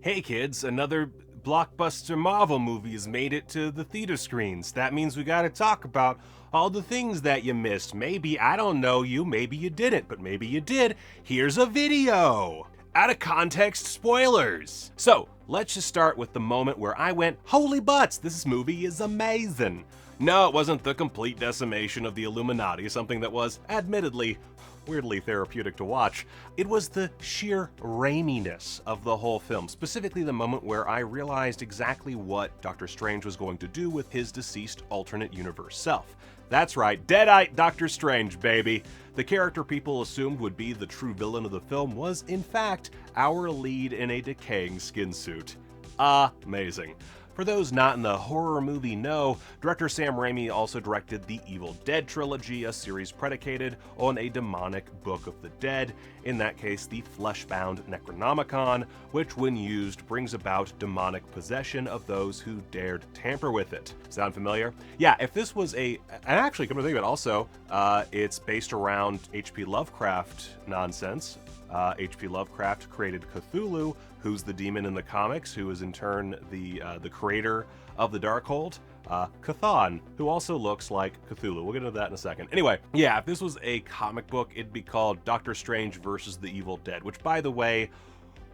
Hey kids, another blockbuster Marvel movie has made it to the theater screens. That means we gotta talk about all the things that you missed. Maybe, I don't know you, maybe you didn't, but maybe you did. Here's a video! Out of context spoilers! So, let's just start with the moment where I went, holy butts, this movie is amazing! No, it wasn't the complete decimation of the Illuminati, something that was, admittedly, weirdly therapeutic to watch. It was the sheer Raimi-ness of the whole film, specifically the moment where I realized exactly what Doctor Strange was going to do with his deceased alternate universe self. That's right, Deadite Doctor Strange, baby! The character people assumed would be the true villain of the film was, in fact, our lead in a decaying skin suit. Amazing. For those not in the horror movie know, director Sam Raimi also directed the Evil Dead trilogy, a series predicated on a demonic Book of the Dead, in that case the flesh-bound Necronomicon, which when used brings about demonic possession of those who dared tamper with it. Sound familiar? Yeah, if this was and actually come to think of it also, it's based around H.P. Lovecraft nonsense. H.P. Lovecraft created Cthulhu, who's the demon in the comics, who is in turn the creator of the Darkhold. Chthon, who also looks like Cthulhu. We'll get into that in a second. Anyway, yeah, if this was a comic book, it'd be called Doctor Strange versus the Evil Dead, which, by the way,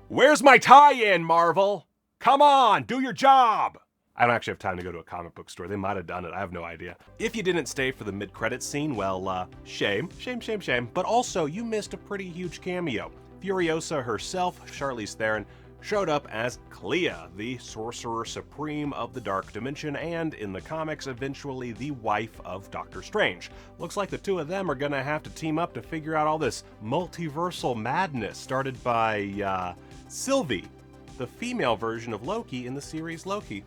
where's my tie-in, Marvel? Come on, do your job! I don't actually have time to go to a comic book store. They might have done it, I have no idea. If you didn't stay for the mid-credits scene, well, shame. But also, you missed a pretty huge cameo. Furiosa herself, Charlize Theron, showed up as Clea, the Sorcerer Supreme of the Dark Dimension, and in the comics, eventually the wife of Doctor Strange. Looks like the two of them are gonna have to team up to figure out all this multiversal madness started by, Sylvie, the female version of Loki in the series Loki.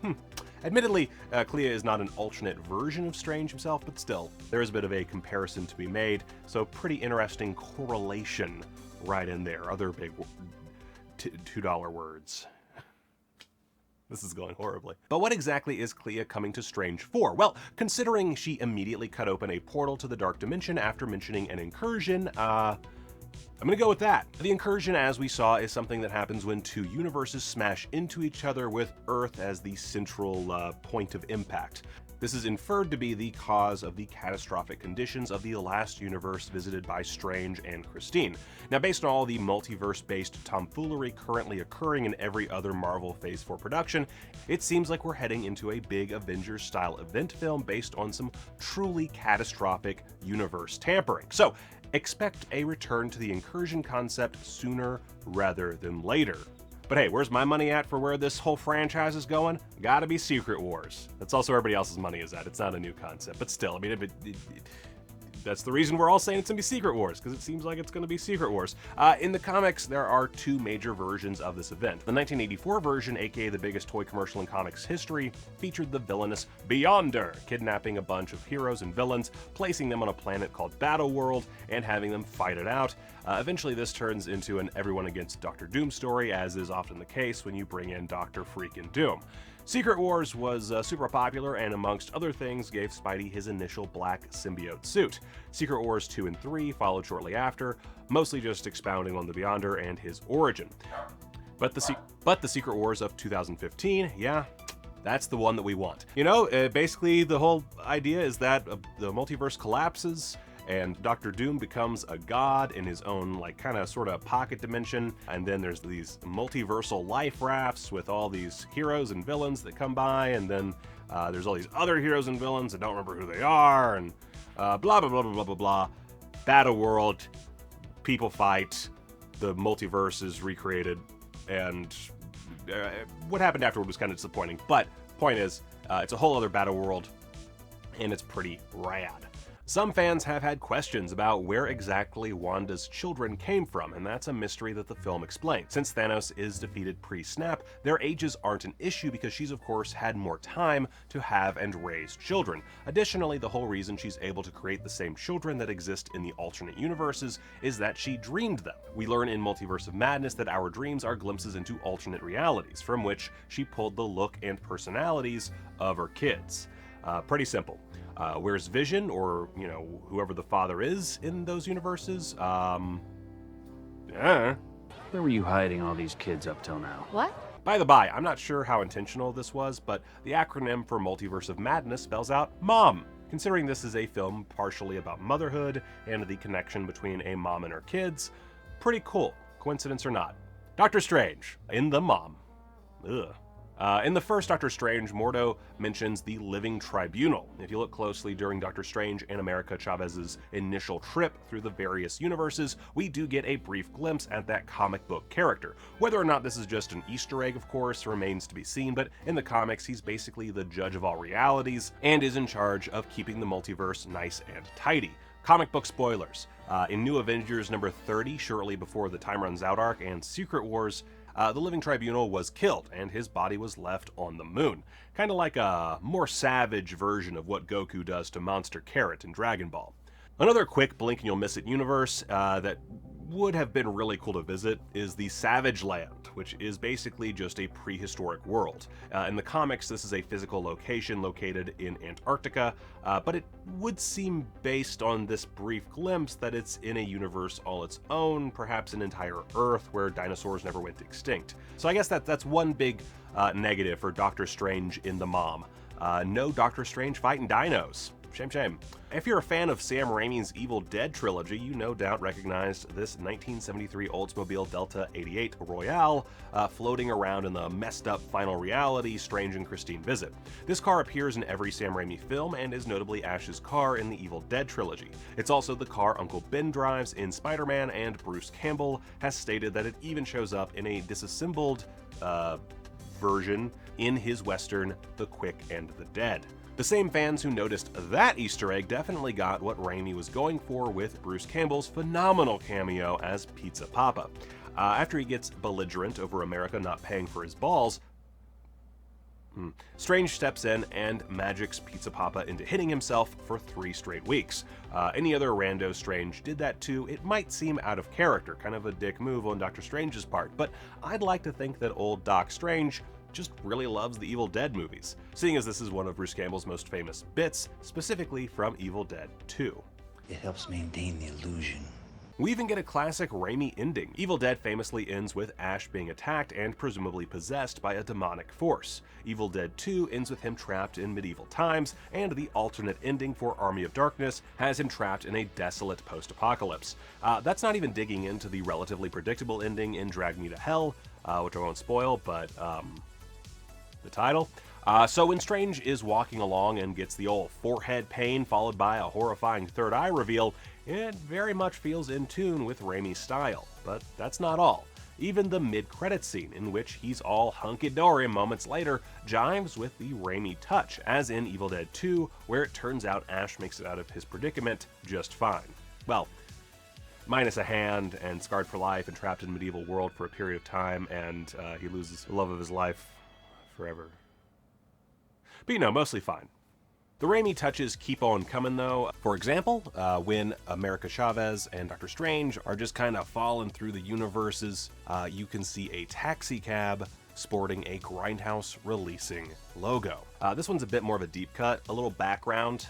Admittedly, Clea is not an alternate version of Strange himself, but still, there is a bit of a comparison to be made, so pretty interesting correlation right in there. Other big $2 words. This is going horribly. But what exactly is Clea coming to Strange for? Well, considering she immediately cut open a portal to the Dark Dimension after mentioning an incursion, I'm gonna go with that. The incursion, as we saw, is something that happens when two universes smash into each other with Earth as the central point of impact. This is inferred to be the cause of the catastrophic conditions of the last universe visited by Strange and Christine. Now, based on all the multiverse-based tomfoolery currently occurring in every other Marvel Phase 4 production, it seems like we're heading into a big Avengers-style event film based on some truly catastrophic universe tampering. So, expect a return to the incursion concept sooner rather than later. But hey, where's my money at for where this whole franchise is going? Gotta be Secret Wars. That's also where everybody else's money is at. It's not a new concept, but still, I mean, that's the reason we're all saying it's gonna be Secret Wars, because it seems like it's gonna be Secret Wars. In the comics, there are two major versions of this event. The 1984 version, aka the biggest toy commercial in comics history, featured the villainous Beyonder kidnapping a bunch of heroes and villains, placing them on a planet called Battle World, and having them fight it out. Eventually, this turns into an everyone against Dr. Doom story, as is often the case when you bring in Dr. Freakin Doom. Secret Wars was super popular and, amongst other things, gave Spidey his initial black symbiote suit. Secret Wars 2 and 3 followed shortly after, mostly just expounding on the Beyonder and his origin. But the Secret Wars of 2015, yeah, that's the one that we want. You know, basically the whole idea is that the multiverse collapses, and Dr. Doom becomes a god in his own, like, kind of sort of pocket dimension, and then there's these multiversal life rafts with all these heroes and villains that come by, and then there's all these other heroes and villains that don't remember who they are, and blah, blah, blah, blah, blah, blah, blah. Battle world, people fight, the multiverse is recreated, and what happened afterward was kind of disappointing, but point is, it's a whole other battle world, and it's pretty rad. Some fans have had questions about where exactly Wanda's children came from, and that's a mystery that the film explains. Since Thanos is defeated pre-snap, their ages aren't an issue because she's of course had more time to have and raise children. Additionally, the whole reason she's able to create the same children that exist in the alternate universes is that she dreamed them. We learn in Multiverse of Madness that our dreams are glimpses into alternate realities, from which she pulled the look and personalities of her kids. Pretty simple. Where's Vision, or, you know, whoever the father is in those universes? Where were you hiding all these kids up till now? What? By the by, I'm not sure how intentional this was, but the acronym for Multiverse of Madness spells out MOM. Considering this is a film partially about motherhood and the connection between a mom and her kids, pretty cool, coincidence or not. Doctor Strange, in the MOM. Ugh. In the first Doctor Strange, Mordo mentions the Living Tribunal. If you look closely during Doctor Strange and America Chavez's initial trip through the various universes, we do get a brief glimpse at that comic book character. Whether or not this is just an Easter egg, of course, remains to be seen, but in the comics, he's basically the judge of all realities and is in charge of keeping the multiverse nice and tidy. Comic book spoilers. In New Avengers number 30, shortly before the Time Runs Out arc and Secret Wars, the Living Tribunal was killed, and his body was left on the moon. Kind of like a more savage version of what Goku does to Monster Carrot in Dragon Ball. Another quick blink and you'll miss it universe that would have been really cool to visit is the Savage Land, which is basically just a prehistoric world. In the comics, this is a physical location located in Antarctica, but it would seem based on this brief glimpse that it's in a universe all its own, perhaps an entire Earth where dinosaurs never went extinct. So I guess that's one big negative for Doctor Strange in the MOM. No Doctor Strange fighting dinos. Shame, shame. If you're a fan of Sam Raimi's Evil Dead trilogy, you no doubt recognized this 1973 Oldsmobile Delta 88 Royale floating around in the messed up final reality Strange and Christine visit. This car appears in every Sam Raimi film and is notably Ash's car in the Evil Dead trilogy. It's also the car Uncle Ben drives in Spider-Man, and Bruce Campbell has stated that it even shows up in a disassembled version in his western The Quick and the Dead. The same fans who noticed that Easter egg definitely got what Raimi was going for with Bruce Campbell's phenomenal cameo as Pizza Papa. After he gets belligerent over America not paying for his balls, Strange steps in and magics Pizza Papa into hitting himself for 3 straight weeks. Any other rando Strange did that too, it might seem out of character, kind of a dick move on Doctor Strange's part, but I'd like to think that old Doc Strange just really loves the Evil Dead movies, seeing as this is one of Bruce Campbell's most famous bits, specifically from Evil Dead 2. It helps maintain the illusion. We even get a classic Raimi ending. Evil Dead famously ends with Ash being attacked and presumably possessed by a demonic force. Evil Dead 2 ends with him trapped in medieval times, and the alternate ending for Army of Darkness has him trapped in a desolate post-apocalypse. That's not even digging into the relatively predictable ending in Drag Me to Hell, which I won't spoil, but the title. So when Strange is walking along and gets the old forehead pain followed by a horrifying third eye reveal, it very much feels in tune with Raimi's style. But that's not all. Even the mid-credits scene, in which he's all hunky-dory moments later, jives with the Raimi touch, as in Evil Dead 2, where it turns out Ash makes it out of his predicament just fine. Well, minus a hand and scarred for life and trapped in a medieval world for a period of time, and he loses the love of his life forever. But you know, mostly fine. The Raimi touches keep on coming though. For example, when America Chavez and Doctor Strange are just kind of falling through the universes, you can see a taxi cab sporting a Grindhouse Releasing logo. This one's a bit more of a deep cut. A little background.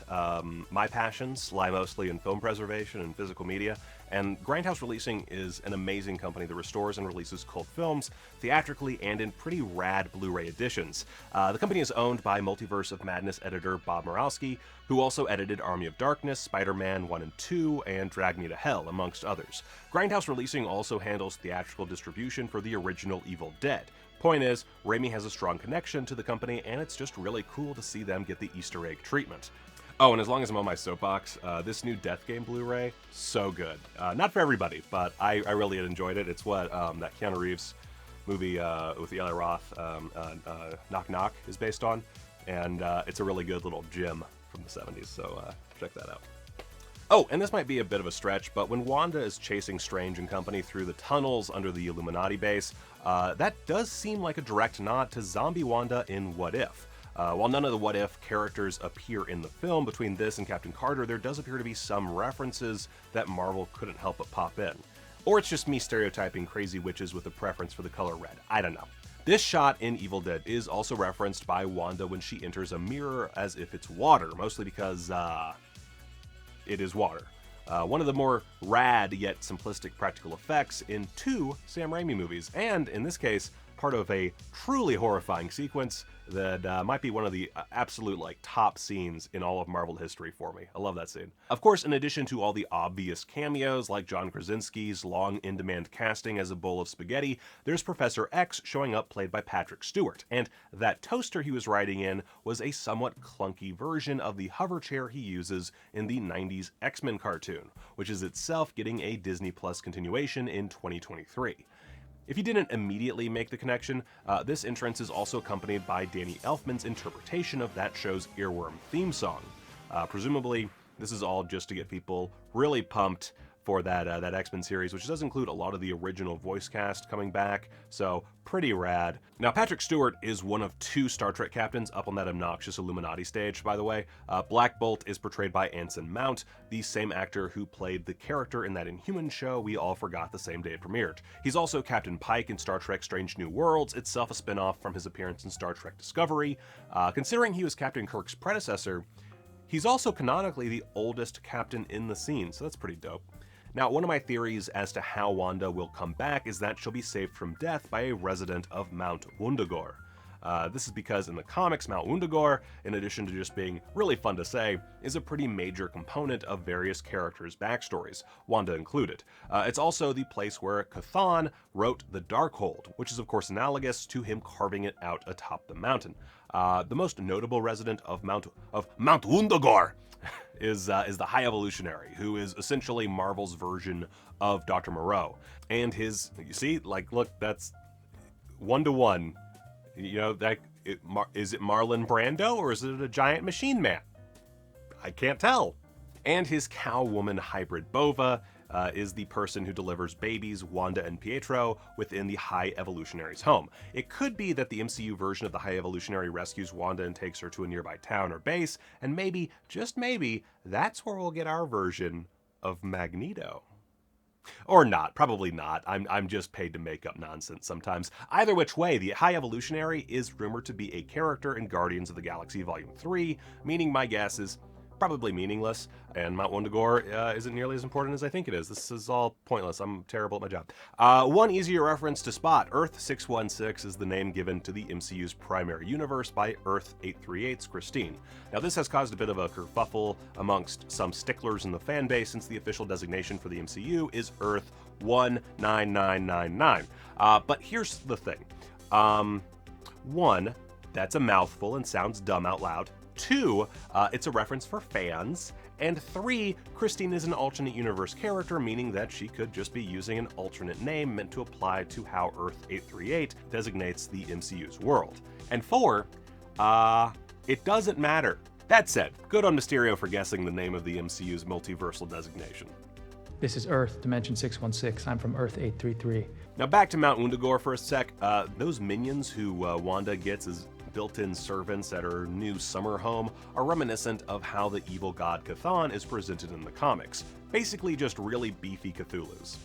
My passions lie mostly in film preservation and physical media, and Grindhouse Releasing is an amazing company that restores and releases cult films theatrically and in pretty rad Blu-ray editions. The company is owned by Multiverse of Madness editor Bob Murawski, who also edited Army of Darkness, Spider-Man 1 and 2, and Drag Me to Hell, amongst others. Grindhouse Releasing also handles theatrical distribution for the original Evil Dead. Point is, Raimi has a strong connection to the company, and it's just really cool to see them get the Easter egg treatment. Oh, and as long as I'm on my soapbox, this new Death Game Blu-ray, so good. Not for everybody, but I really enjoyed it. It's what that Keanu Reeves movie with Eli Roth, Knock Knock, is based on, and it's a really good little gem from the 70s, so check that out. Oh, and this might be a bit of a stretch, but when Wanda is chasing Strange and company through the tunnels under the Illuminati base, that does seem like a direct nod to zombie Wanda in What If. While none of the What If characters appear in the film, between this and Captain Carter, there does appear to be some references that Marvel couldn't help but pop in. Or it's just me stereotyping crazy witches with a preference for the color red. I don't know. This shot in Evil Dead is also referenced by Wanda when she enters a mirror as if it's water, mostly because, it is water. One of the more rad yet simplistic practical effects in 2 Sam Raimi movies, and in this case, part of a truly horrifying sequence that might be one of the absolute top scenes in all of Marvel history for me. I love that scene. Of course, in addition to all the obvious cameos like John Krasinski's long in-demand casting as a bowl of spaghetti, there's Professor X showing up, played by Patrick Stewart, and that toaster he was riding in was a somewhat clunky version of the hover chair he uses in the 90s X-Men cartoon, which is itself getting a Disney Plus continuation in 2023. If you didn't immediately make the connection, this entrance is also accompanied by Danny Elfman's interpretation of that show's earworm theme song. Presumably, this is all just to get people really pumped for that X-Men series, which does include a lot of the original voice cast coming back, so pretty rad. Now, Patrick Stewart is one of 2 Star Trek captains up on that obnoxious Illuminati stage, by the way. Black Bolt is portrayed by Anson Mount, the same actor who played the character in that Inhuman show we all forgot the same day it premiered. He's also Captain Pike in Star Trek Strange New Worlds, itself a spin-off from his appearance in Star Trek Discovery. Considering he was Captain Kirk's predecessor, he's also canonically the oldest captain in the scene, so that's pretty dope. Now, one of my theories as to how Wanda will come back is that she'll be saved from death by a resident of Mount Wundagore. This is because in the comics, Mount Wundagore, in addition to just being really fun to say, is a pretty major component of various characters' backstories, Wanda included. It's also the place where Chthon wrote the Darkhold, which is of course analogous to him carving it out atop the mountain. The most notable resident of Mount Wundagore is the High Evolutionary, who is essentially Marvel's version of Dr. Moreau. And his, you see, look, that's 1-to-1. You know, is it Marlon Brando or is it a giant machine man? I can't tell. And his cow-woman hybrid Bova is the person who delivers babies, Wanda and Pietro, within the High Evolutionary's home. It could be that the MCU version of the High Evolutionary rescues Wanda and takes her to a nearby town or base, and maybe, just maybe, that's where we'll get our version of Magneto. Or not, probably not. I'm just paid to make up nonsense sometimes. Either which way, the High Evolutionary is rumored to be a character in Guardians of the Galaxy Volume 3, meaning my guess is probably meaningless, and Mount Wundagore isn't nearly as important as I think it is. This is all pointless. I'm terrible at my job. One easier reference to spot, Earth 616 is the name given to the MCU's primary universe by Earth 838's Christine. Now, this has caused a bit of a kerfuffle amongst some sticklers in the fan base, since the official designation for the MCU is Earth 19999. But here's the thing. 1, that's a mouthful and sounds dumb out loud. 2, it's a reference for fans. And 3, Christine is an alternate universe character, meaning that she could just be using an alternate name meant to apply to how Earth 838 designates the MCU's world. And 4, it doesn't matter. That said, good on Mysterio for guessing the name of the MCU's multiversal designation. This is Earth, Dimension 616. I'm from Earth 833. Now back to Mount Wundagore for a sec. Those minions who Wanda gets as built-in servants at her new summer home are reminiscent of how the evil god Chthon is presented in the comics. Basically just really beefy Cthulhus.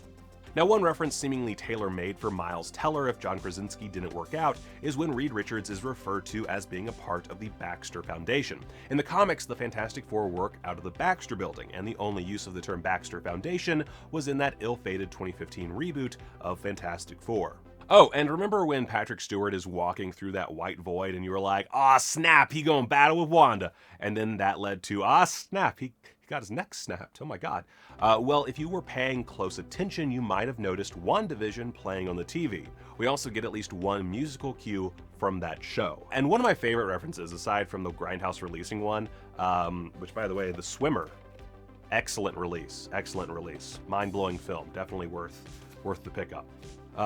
Now, one reference seemingly tailor-made for Miles Teller if John Krasinski didn't work out is when Reed Richards is referred to as being a part of the Baxter Foundation. In the comics, the Fantastic Four work out of the Baxter Building, and the only use of the term Baxter Foundation was in that ill-fated 2015 reboot of Fantastic Four. Oh, and remember when Patrick Stewart is walking through that white void and you were like, "Aw, snap, he gonna battle with Wanda." And then that led to, "Ah, snap, he got his neck snapped. Oh my god." Well, if you were paying close attention, you might have noticed WandaVision playing on the TV. We also get at least one musical cue from that show. And one of my favorite references, aside from the Grindhouse Releasing one, which by the way, The Swimmer, excellent release, mind-blowing film, definitely worth the pickup.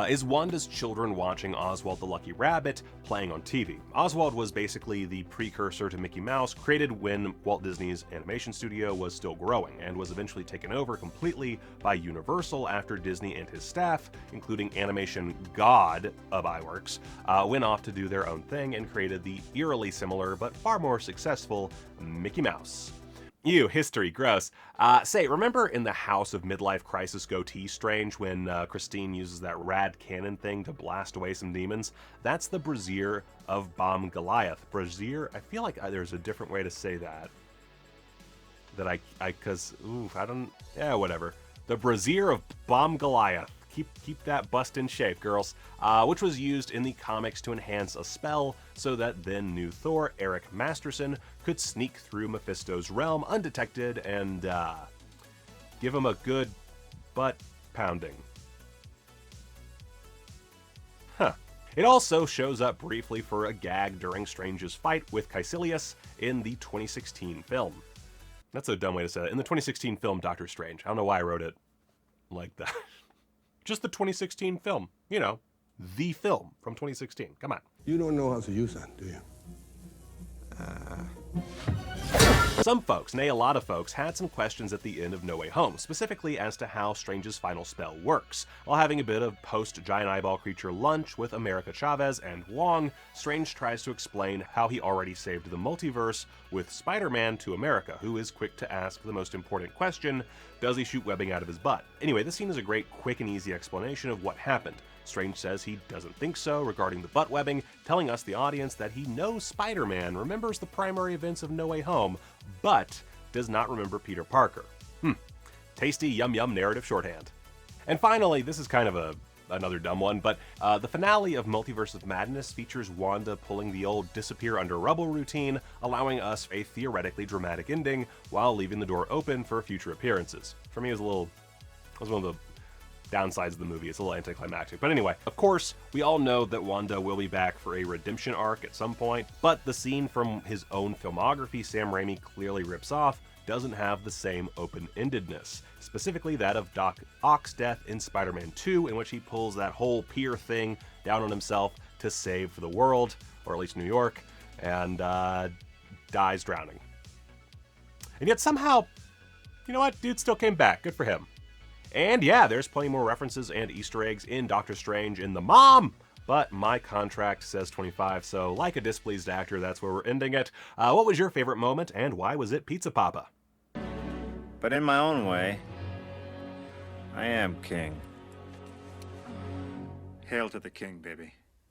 Is Wanda's children watching Oswald the Lucky Rabbit playing on TV. Oswald was basically the precursor to Mickey Mouse, created when Walt Disney's animation studio was still growing, and was eventually taken over completely by Universal after Disney and his staff, including animation god of iWorks, went off to do their own thing and created the eerily similar but far more successful Mickey Mouse. Ew, history, gross. Say, remember in the House of Midlife Crisis Goatee Strange when Christine uses that rad cannon thing to blast away some demons? That's the Brazier of Bom'Galiath. Brazier, I feel like there's a different way to say that. Whatever. The Brazier of Bom'Galiath. keep that bust in shape, girls. Which was used in the comics to enhance a spell so that then new Thor, Eric Masterson, could sneak through Mephisto's realm undetected and give him a good butt pounding. Huh. It also shows up briefly for a gag during Strange's fight with Caecilius in the 2016 film. That's a dumb way to say it. In the 2016 film Doctor Strange. I don't know why I wrote it like that. Just the 2016 film. You know, the film from 2016. Come on. You don't know how to use that, do you? Some folks, nay a lot of folks, had some questions at the end of No Way Home, specifically as to how Strange's final spell works. While having a bit of post-giant eyeball creature lunch with America Chavez and Wong, Strange tries to explain how he already saved the multiverse with Spider-Man to America, who is quick to ask the most important question: does he shoot webbing out of his butt? Anyway, this scene is a great, quick and easy explanation of what happened. Strange says he doesn't think so regarding the butt webbing, telling us, the audience, that he knows Spider-Man, remembers the primary events of No Way Home, but does not remember Peter Parker. Tasty yum narrative shorthand. And finally, this is kind of another dumb one, but the finale of Multiverse of Madness features Wanda pulling the old disappear under rubble routine, allowing us a theoretically dramatic ending while leaving the door open for future appearances. For me, it was one of the downsides of the movie. It's a little anticlimactic. But anyway, of course, we all know that Wanda will be back for a redemption arc at some point, but the scene from his own filmography Sam Raimi clearly rips off doesn't have the same open-endedness, specifically that of Doc Ock's death in Spider-Man 2, in which he pulls that whole pier thing down on himself to save the world, or at least New York, and dies drowning. And yet somehow, you know what, dude still came back. Good for him. And yeah, there's plenty more references and Easter eggs in Doctor Strange in the Mom! But my contract says 25, so like a displeased actor, that's where we're ending it. What was your favorite moment, and why was it Pizza Papa? But in my own way, I am king. Hail to the king, baby.